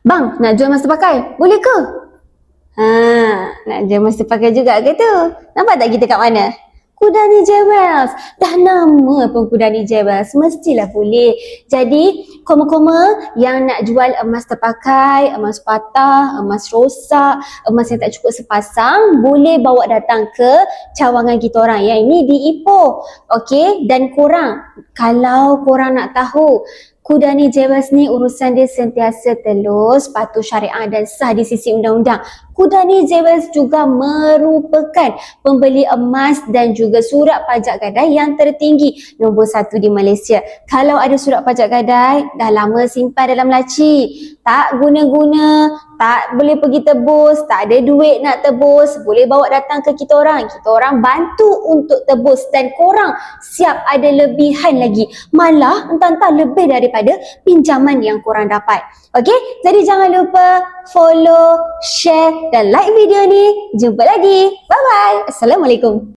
Bang, nak jual masa pakai? Boleh ke? Nak jual masa pakai juga ke tu? Nampak tak kita kat mana? Kudani Jewels. Dah nama pun Kudani Jewels. Mestilah boleh. Jadi, koma-koma yang nak jual emas terpakai, emas patah, emas rosak, emas yang tak cukup sepasang, boleh bawa datang ke cawangan kita orang yang ini di Ipoh. Okey, dan korang, kalau korang nak tahu Kudani Jewels ni urusan dia sentiasa telus, patuh syariah dan sah di sisi undang-undang. Kudani Jewels juga merupakan pembeli emas dan juga surat pajak gadai yang tertinggi, nombor 1 di Malaysia. Kalau ada surat pajak gadai, dah lama simpan dalam laci, tak guna-guna, tak boleh pergi tebus, tak ada duit nak tebus, boleh bawa datang ke kita orang. Kita orang bantu untuk tebus dan korang siap ada lebihan lagi. Malah entah-entah lebih daripada pinjaman yang korang dapat. Okey, jadi jangan lupa follow, share dan like video ni. Jumpa lagi. Bye-bye. Assalamualaikum.